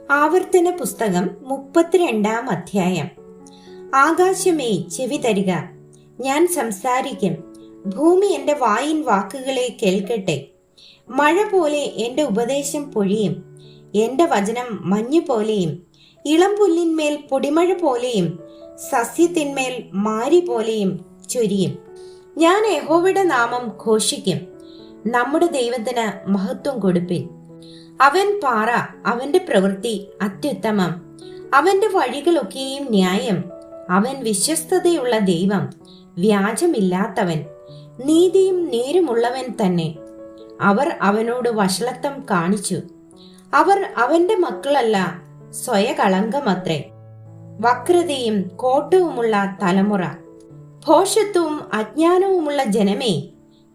ആവർത്തന പുസ്തകം 32-ാം അധ്യായം. ആകാശമേ ചെവി തരിക, ഞാൻ സംസാരിക്കും. ഭൂമി എന്റെ വായിൻ വാക്കുകളെ കേൾക്കട്ടെ. മഴ പോലെ എന്റെ ഉപദേശം പൊഴിയും. എന്റെ വചനം മഞ്ഞു പോലെയും ഇളം പുല്ലിന്മേൽ പൊടിമഴ പോലെയും സസ്യത്തിന്മേൽ മാരി പോലെയും ചൊരിയും. ഞാൻ യഹോവയുടെ നാമം ഘോഷിക്കും. നമ്മുടെ ദൈവത്തിന് മഹത്വം കൊടുപ്പിൻ. അവൻ പാറ, അവന്റെ പ്രവൃത്തി അത്യുത്തമം, അവന്റെ വഴികളൊക്കെയും ന്യായം. അവൻ വിശ്വസ്തതയുള്ള ദൈവം, വ്യാജമില്ലാത്തവൻ, നീതിയും നേരുമുള്ളവൻ തന്നെ. അവർ അവനോട് വഷളത്വം കാണിച്ചു. അവർ അവന്റെ മക്കളല്ല, സ്വയകളങ്കമത്രേ. വക്രതയും കോട്ടവുമുള്ള തലമുറ, ഭോഷത്വവും അജ്ഞാനവുമുള്ള ജനമേ,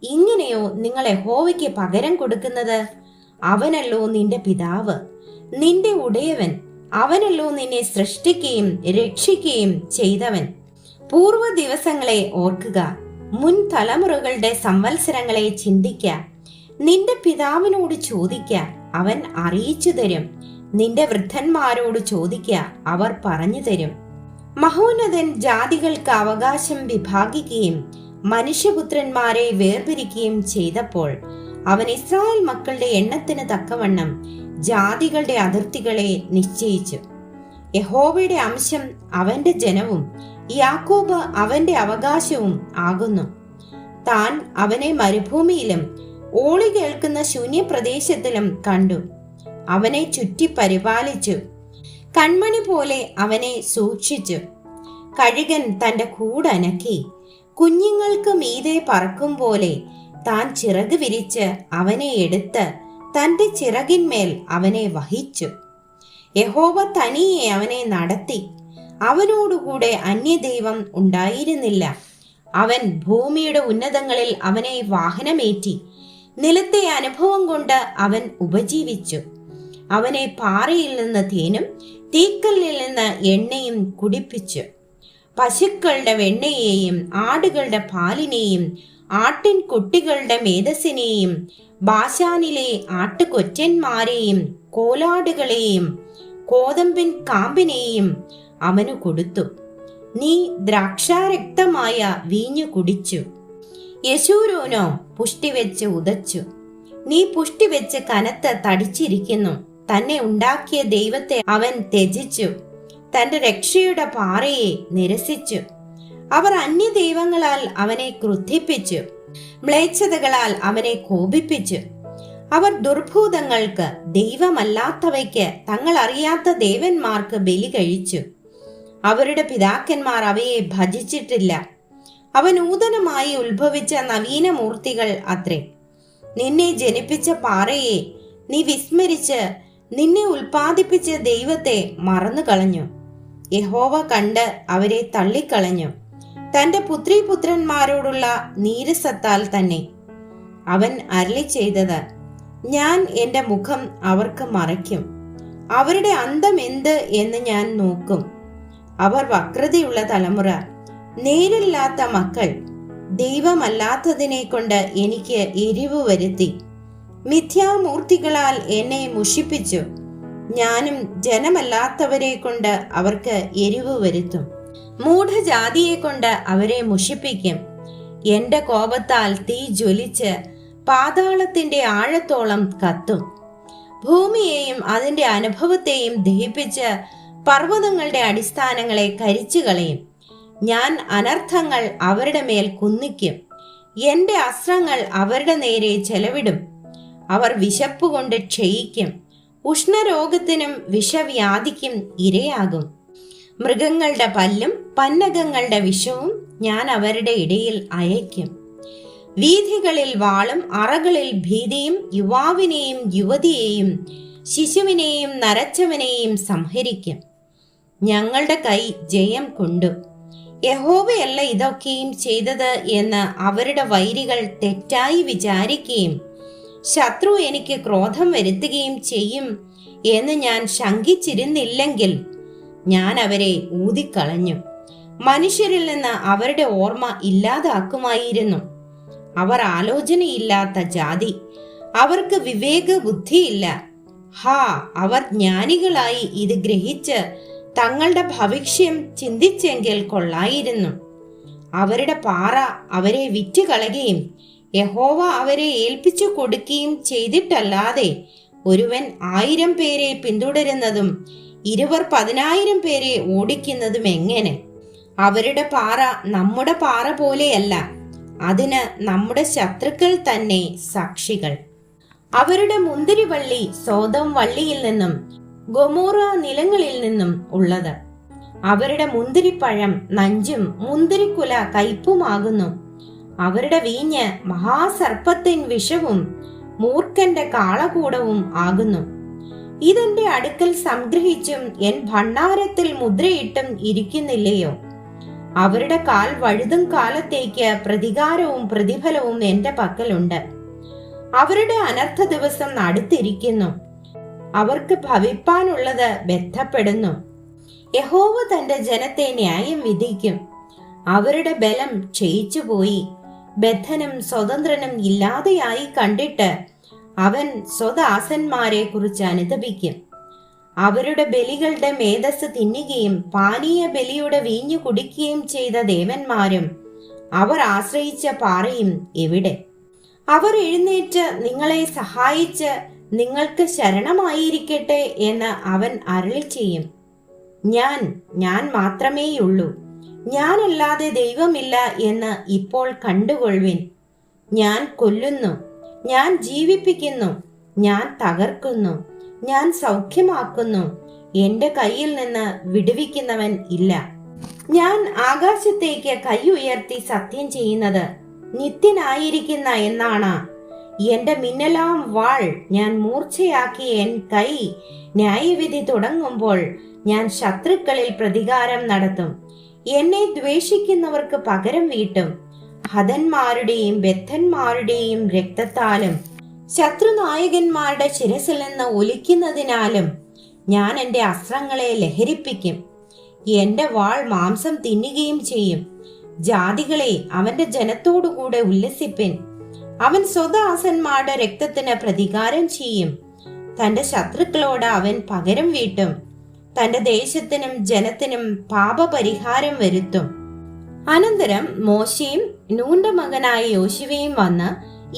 ഇങ്ങനെയോ നിങ്ങൾ യഹോവയ്ക്ക് പകരം കൊടുക്കുന്നത്? അവനല്ലോ നിന്റെ പിതാവ്, നിന്റെ ഉടയവൻ. അവനല്ലോ നിന്നെ സൃഷ്ടിക്കുകയും രക്ഷിക്കുകയും ചെയ്തവൻ. പൂർവ ദിവസങ്ങളെ ഓർക്കുക, മുൻ തലമുറകളുടെ സംവത്സരങ്ങളെ ചിന്തിക്ക. നിന്റെ പിതാവിനോട് ചോദിക്ക, അവൻ അറിയിച്ചു തരും. നിന്റെ വൃദ്ധന്മാരോട് ചോദിക്ക, അവർ പറഞ്ഞു തരും. മഹോന്നതൻ ജാതികൾക്ക് അവകാശം വിഭാഗിക്കുകയും മനുഷ്യപുത്രന്മാരെ വേർപിരിക്കുകയും ചെയ്തപ്പോൾ അവൻ ഇസ്രായേൽ മക്കളുടെ എണ്ണത്തിന് തക്കവണ്ണം ജാതികളുടെ അതിർത്തികളെ നിശ്ചയിച്ചു. യഹോവയുടെ അംശം അവന്റെ ജനവും യാക്കോബ് അവന്റെ അവകാശവും ആകുന്നു. താൻ അവനെ മരുഭൂമിയിലും ഓളി കേൾക്കുന്ന ശൂന്യപ്രദേശത്തിലും കണ്ടു. അവനെ ചുറ്റി പരിപാലിച്ചു, കൺമണി പോലെ അവനെ സൂക്ഷിച്ചു. കഴുകൻ തന്റെ കൂടനക്കി, കുഞ്ഞുങ്ങൾക്ക് മീതെ പറക്കും പോലെ താൻ ചിറക് വിരിച്ച് അവനെ എടുത്ത് തന്റെ ചിറകിന്മേൽ അവനെ വഹിച്ചു. യഹോവ തനിയെ അവനെ നടത്തി. അവനോടുകൂടെ അന്യദൈവം ഉണ്ടായിരുന്നില്ല. അവൻ ഭൂമിയുടെ ഉന്നതങ്ങളിൽ അവനെ വാഹനമേറ്റി. നിലത്തെ അനുഭവം കൊണ്ട് അവൻ ഉപജീവിച്ചു. അവനെ പാറയിൽ നിന്ന് തേനും തീക്കല്ലിൽ നിന്ന് എണ്ണയും കുടിപ്പിച്ചു. പശുക്കളുടെ വെണ്ണയെയും ആടുകളുടെ പാലിനെയും ആട്ടിൻ കുട്ടികളുടെ മേധസ്സിനെയും ബാശാനിലെ ആട്ടുകൊറ്റന്മാരെയും കോലാടുകളെയും കോതമ്പിൻ കാമ്പിനെയും അവന് കൊടുത്തു. നീ ദ്രാക്ഷാരക്തമായ വീഞ്ഞു കുടിച്ചു. യശൂരോനോ പുഷ്ടിവെച്ച് ഉദച്ചു. നീ പുഷ്ടിവെച്ച് കനത്ത് തടിച്ചിരിക്കുന്നു. തന്നെ ഉണ്ടാക്കിയ ദൈവത്തെ അവൻ ത്യജിച്ചു. തന്റെ രക്ഷയുടെ പാറയെ നിരസിച്ചു. അവർ അന്യദൈവങ്ങളാൽ അവനെ ക്രുദ്ധിപ്പിച്ചു, മ്ലേച്ഛതകളാൽ അവനെ കോപിപ്പിച്ചു. അവർ ദുർഭൂതങ്ങൾക്ക്, ദൈവമല്ലാത്തവയ്ക്ക്, തങ്ങൾ അറിയാത്ത ദേവന്മാർക്ക് ബലി കഴിച്ചു. അവരുടെ പിതാക്കന്മാർ അവയെ ഭജിച്ചിട്ടില്ല. അവ നൂതനമായി ഉത്ഭവിച്ച നവീന മൂർത്തികൾ അത്രേ. നിന്നെ ജനിപ്പിച്ച പാറയെ നീ വിസ്മരിച്ച് നിന്നെ ഉൽപ്പാദിപ്പിച്ച ദൈവത്തെ മറന്നു കളഞ്ഞു. യഹോവ കണ്ട് അവരെ തള്ളിക്കളഞ്ഞു, തന്റെ പുത്രീപുത്രന്മാരോടുള്ള നീരസത്താൽ തന്നെ. അവൻ അരുളി ചെയ്തത്, ഞാൻ എന്റെ മുഖം അവർക്ക് മറയ്ക്കും. അവരുടെ അന്തം എന്ത് എന്ന് ഞാൻ നോക്കും. അവർ വക്രതയുള്ള തലമുറ, നേരില്ലാത്ത മക്കൾ. ദൈവമല്ലാത്തതിനെ കൊണ്ട് എനിക്ക് എരിവ് വരുത്തി. മിഥ്യാമൂർത്തികളാൽ എന്നെ മുഷിപ്പിച്ചു. ഞാനും ജനമല്ലാത്തവരെ കൊണ്ട് അവർക്ക് എരിവ് വരുത്തും. മൂഢജാതിയെ കൊണ്ട് അവരെ മുഷിപ്പിക്കും. എന്റെ കോപത്താൽ തീ ജ്വലിച്ച് പാതാളത്തിന്റെ ആഴത്തോളം കത്തും. ഭൂമിയെയും അതിന്റെ അനുഭവത്തെയും ദഹിപ്പിച്ച് പർവ്വതങ്ങളുടെ അടിസ്ഥാനങ്ങളെ കരിച്ചു കളയും. ഞാൻ അനർത്ഥങ്ങൾ അവരുടെ മേൽ കുന്നിക്കും. എന്റെ അസ്ത്രങ്ങൾ അവരുടെ നേരെ ചെലവിടും. അവർ വിശപ്പുകൊണ്ട് ക്ഷയിക്കും. ഉഷ്ണരോഗത്തിനും വിഷവ്യാധിക്കും ഇരയാകും. മൃഗങ്ങളുടെ പല്ലും പന്നകങ്ങളുടെ വിഷവും ഞാൻ അവരുടെ ഇടയിൽ അയക്കും. വീഥികളിൽ വാളും അറകളിൽ ഭീതിയും യുവാവിനെയും യുവതിയെയും ശിശുവിനെയും നരച്ചവനെയും സംഹരിക്കും. ഞങ്ങളുടെ കൈ ജയം കൊണ്ടു. യഹോവയല്ല ഇതൊക്കെയും ചെയ്തത് എന്ന് അവരുടെ വൈരികൾ തെറ്റായി വിചാരിക്കുകയും ശത്രു എനിക്ക് ക്രോധം വരുത്തുകയും ചെയ്യും എന്ന് ഞാൻ ശങ്കിച്ചിരുന്നില്ലെങ്കിൽ ഞാൻ അവരെ ഊതിക്കളഞ്ഞു. മനുഷ്യരിൽ നിന്ന് അവരുടെ ഓർമ്മ ഇല്ലാതാക്കുമായിരുന്നു. അവർ ആലോചനയില്ലാത്ത ജാതി, അവർക്ക് വിവേക ബുദ്ധിയില്ല. ഹാ, അവർ ജ്ഞാനികളായി ഇത് ഗ്രഹിച്ച് തങ്ങളുടെ ഭവിഷ്യം ചിന്തിച്ചെങ്കിൽ കൊള്ളായിരുന്നു. അവരുടെ പാറ അവരെ വിറ്റുകളയുകയും യഹോവ അവരെ ഏൽപ്പിച്ചു കൊടുക്കുകയും ചെയ്തിട്ടല്ലാതെ ഒരുവൻ 1000 പേരെ പിന്തുടരുന്നതും 10,000 പേരെ ഓടിക്കുന്നതും എങ്ങനെ? അവരുടെ പാറ നമ്മുടെ പാറ പോലെയല്ല, അതിന് നമ്മുടെ ശത്രുക്കൾ തന്നെ സാക്ഷികൾ. അവരുടെ മുന്തിരിവള്ളി സോദോം വള്ളിയിൽ നിന്നും ഗൊമോറ നിലങ്ങളിൽ നിന്നും ഉള്ളത്. അവരുടെ മുന്തിരിപ്പഴം നഞ്ചും മുന്തിരിക്കുല കയ്പുമാകുന്നു. അവരുടെ വീഞ്ഞ് മഹാസർപ്പത്തിൻ വിഷവും മൂർഖന്റെ കാളകൂടവും ആകുന്നു. ഇതെന്റെ അടുക്കൽ സംഗ്രഹിച്ചും എൻ ഭണ്ഡാരത്തിൽ മുദ്രയിട്ടും ഇരിക്കുന്നില്ലയോ? അവരുടെ കാൽ വഴുതും കാലത്തേക്ക് പ്രതികാരവും പ്രതിഫലവും എന്റെ പക്കലുണ്ട്. അവരുടെ അനർത്ഥ ദിവസം അടുത്തിരിക്കുന്നു. അവർക്ക് ഭവിപ്പാനുള്ളത് ബന്ധപ്പെടുന്നു. യഹോവ തന്റെ ജനത്തെ ന്യായം വിധിക്കും. അവരുടെ ബലം ക്ഷയിച്ചുപോയി. ബദ്ധനും സ്വതന്ത്രനും ഇല്ലാതെയായി കണ്ടിട്ട് അവൻ സ്വദാസന്മാരെ കുറിച്ച് അനുതപിക്കും. അവരുടെ ബലികളുടെ മേധസ് തിന്നുകയും പാനീയ ബലിയുടെ വീഞ്ഞു കുടിക്കുകയും ചെയ്ത ദേവന്മാരും അവർ ആശ്രയിച്ച പാറയും എവിടെ? അവർ എഴുന്നേറ്റ് നിങ്ങളെ സഹായിച്ച് നിങ്ങൾക്ക് ശരണമായിരിക്കട്ടെ എന്ന് അവൻ അരുളി ചെയ്യും. ഞാൻ മാത്രമേയുള്ളൂ, ഞാനല്ലാതെ ദൈവമില്ല എന്ന് ഇപ്പോൾ കണ്ടുകൊള്ളുവിൻ. ഞാൻ കൊല്ലുന്നു, ഞാൻ ജീവിപ്പിക്കുന്നു, ഞാൻ തകർക്കുന്നു, ഞാൻ സൗഖ്യമാക്കുന്നു. എന്റെ കയ്യിൽ നിന്ന് വിടുവിക്കുന്നവൻ ഇല്ല. ഞാൻ ആകാശത്തേക്ക് കൈ ഉയർത്തി സത്യം ചെയ്യുന്നത് നിത്യനായിരിക്കുന്ന എന്നാണ്. എന്റെ മിന്നലാം വാൾ ഞാൻ മൂർച്ചയാക്കി എൻ കൈ ന്യായവിധി തുടങ്ങുമ്പോൾ ഞാൻ ശത്രുക്കളിൽ പ്രതികാരം നടത്തും. എന്നെ ദ്വേഷിക്കുന്നവർക്ക് പകരം വീട്ടും. ഹതന്മാരുടെയും ബദ്ധന്മാരുടെയും രക്തത്താലും ശത്രുനായകന്മാരുടെ ശിരസിൽ നിന്ന് ഒലിക്കുന്നതിനാലും ഞാൻ എന്റെ അസ്ത്രങ്ങളെ ലഹരിപ്പിക്കും. എന്റെ വാൾ മാംസം തിന്നുകയും ചെയ്യും. ജാതികളെ അവന്റെ ജനത്തോടുകൂടെ ഉല്ലസിപ്പിൻ. അവൻ സ്വദാസന്മാരുടെ രക്തത്തിന് പ്രതികാരം ചെയ്യും. തന്റെ ശത്രുക്കളോട് അവൻ പകരം വീട്ടും. തന്റെ ദേശത്തിനും ജനത്തിനും പാപപരിഹാരം വരുത്തും. അനന്തരം മോശയും നൂന്റെ മകനായ യോശുവയും വന്ന്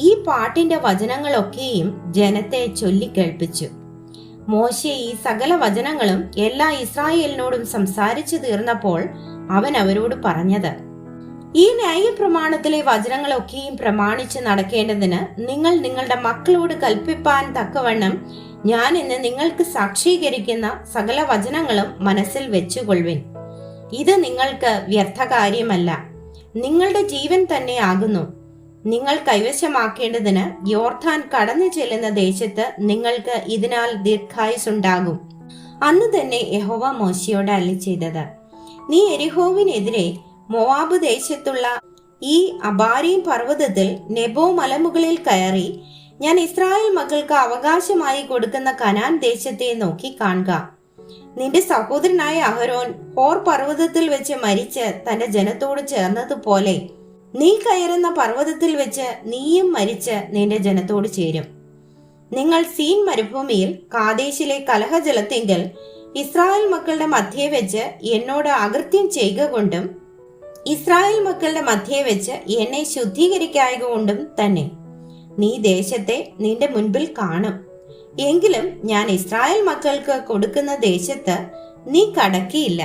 ഈ പാട്ടിന്റെ വചനങ്ങളൊക്കെയും ജനത്തെ ചൊല്ലിക്കേൾപ്പിച്ചു. മോശെ ഈ സകല വചനങ്ങളും എല്ലാ ഇസ്രായേലിനോടും സംസാരിച്ചു തീർന്നപ്പോൾ അവൻ അവരോട് പറഞ്ഞത്: ഈ ന്യായപ്രമാണത്തിലെ വചനങ്ങളൊക്കെയും പ്രമാണിച്ച് നടക്കേണ്ടതിന് നിങ്ങൾ നിങ്ങളുടെ മക്കളോട് കൽപ്പിപ്പാൻ തക്കവണ്ണം ഞാൻ ഇന്ന് നിങ്ങൾക്ക് സാക്ഷീകരിക്കുന്ന സകല വചനങ്ങളും മനസ്സിൽ വെച്ചുകൊള്ളുവിൻ. ഇത് നിങ്ങൾക്ക് വ്യർത്ഥ കാര്യമല്ല, നിങ്ങളുടെ ജീവൻ തന്നെ ആകുന്നു. നിങ്ങൾ കൈവശമാക്കേണ്ടതിന് യോർദാൻ കടന്നു ചെല്ലുന്ന ദേശത്ത് നിങ്ങൾക്ക് ഇതിനാൽ ദീർഘായുസ്സുണ്ടാകും. അന്ന് തന്നെ യഹോവ മോശയോട് അരുളിച്ചെയ്തത്: നീ യെരിഹോവിനെതിരെ മോവാബ് ദേശത്തുള്ള ഈ അബാരീം പർവ്വതത്തിൽ നെബോ മലമുകളിൽ കയറി ഞാൻ ഇസ്രായേൽ മക്കൾക്ക് അവകാശമായി കൊടുക്കുന്ന കനാൻ ദേശത്തെ നോക്കി കാണുക. നിന്റെ സഹോദരനായ അഹരോൻ ഹോർ പർവ്വതത്തിൽ വെച്ച് മരിച്ച് തന്റെ ജനത്തോട് ചേർന്നതുപോലെ നീ കയറുന്ന പർവ്വതത്തിൽ വെച്ച് നീയും മരിച്ച് നിന്റെ ജനത്തോട് ചേരും. നിങ്ങൾ സീൻ മരുഭൂമിയിൽ കാദേശിലെ കലഹജലത്തിങ്കൽ ഇസ്രായേൽ മക്കളുടെ മധ്യേ വെച്ച് എന്നോട് അകൃത്യം ചെയ്യുക കൊണ്ടും ഇസ്രായേൽ മക്കളുടെ മധ്യേ വെച്ച് എന്നെ ശുദ്ധീകരിക്കായക കൊണ്ടും തന്നെ നീ ദേശത്തെ നിന്റെ മുൻപിൽ കാണും. എങ്കിലും ഞാൻ ഇസ്രായേൽ മക്കൾക്ക് കൊടുക്കുന്ന ദേശത്ത് നീ കടക്കിയില്ല.